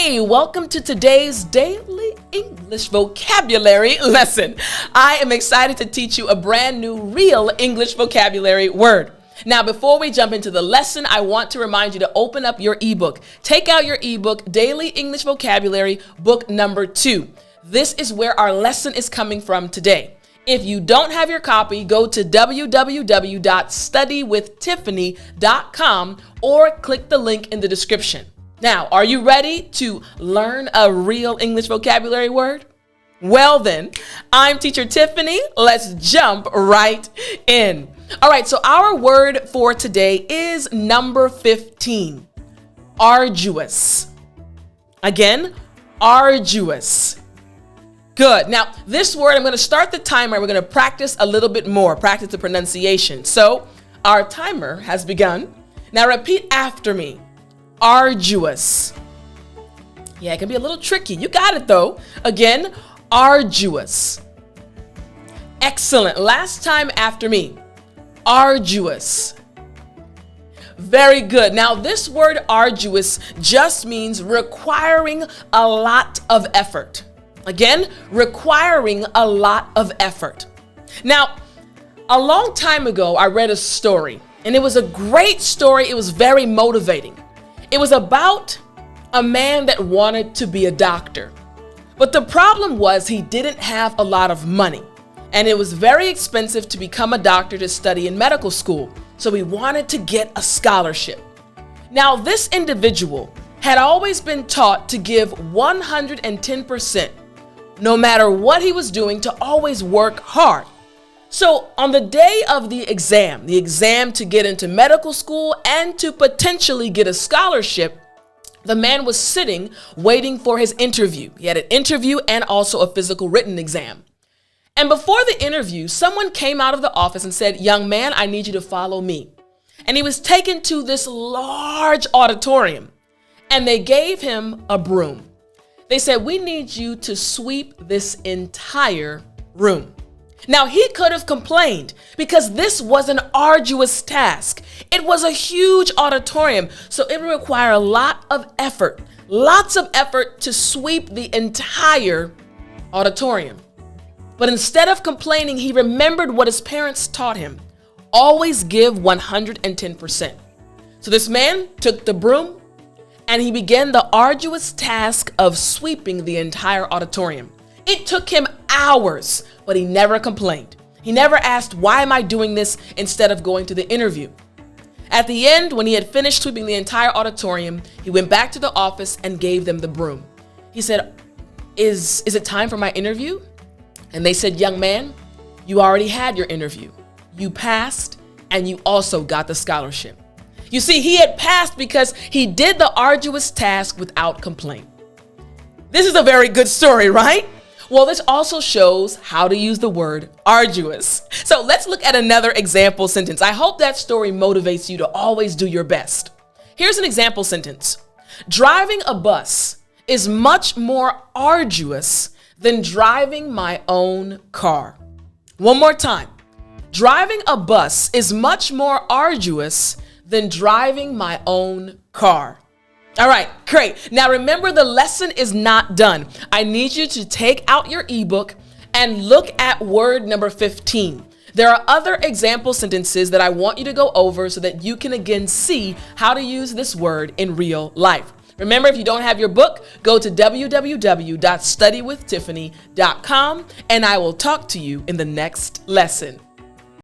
Hey, welcome to today's daily English vocabulary lesson. I am excited to teach you a brand new real English vocabulary word. Now, before we jump into the lesson, I want to remind you to open up your ebook. Take out your ebook, Daily English Vocabulary, book number 2. This is where our lesson is coming from today. If you don't have your copy, go to www.studywithtiffani.com or click the link in the description. Now, are you ready to learn a real English vocabulary word? Well then, I'm teacher Tiffany. Let's jump right in. All right, so our word for today is number 15, arduous. Again, arduous. Good. Now, this word, I'm going to start the timer. We're going to practice a little bit more, practice the pronunciation. So our timer has begun. Now repeat after me. Arduous. Yeah, it can be a little tricky. You got it though. Again, arduous. Excellent. Last time after me. Arduous. Very good. Now this word arduous just means requiring a lot of effort. Again, requiring a lot of effort. Now, a long time ago, I read a story, and it was a great story. It was very motivating. It was about a man that wanted to be a doctor. But the problem was he didn't have a lot of money, and it was very expensive to become a doctor to study in medical school. So he wanted to get a scholarship. Now, this individual had always been taught to give 110%, no matter what he was doing, to always work hard. So on the day of the exam to get into medical school and to potentially get a scholarship, the man was sitting waiting for his interview. He had an interview and also a physical written exam. And before the interview, someone came out of the office and said, "Young man, I need you to follow me." And he was taken to this large auditorium, and they gave him a broom. They said, "We need you to sweep this entire room." Now, he could have complained because this was an arduous task. It was a huge auditorium, so it would require a lot of effort, lots of effort to sweep the entire auditorium. But instead of complaining, he remembered what his parents taught him. Always give 110%. So this man took the broom and he began the arduous task of sweeping the entire auditorium. It took him hours, but he never complained. He never asked, "Why am I doing this?" instead of going to the interview. At the end, when he had finished sweeping the entire auditorium, he went back to the office and gave them the broom. He said, Is it time for my interview?" And they said, "Young man, you already had your interview. You passed and you also got the scholarship." You see, he had passed because he did the arduous task without complaint. This is a very good story, right? Well, this also shows how to use the word arduous. So let's look at another example sentence. I hope that story motivates you to always do your best. Here's an example sentence. Driving a bus is much more arduous than driving my own car. One more time. Driving a bus is much more arduous than driving my own car. All right, great. Now remember, the lesson is not done. I need you to take out your ebook and look at word number 15. There are other example sentences that I want you to go over so that you can again see how to use this word in real life. Remember, if you don't have your book, go to www.studywithtiffani.com and I will talk to you in the next lesson.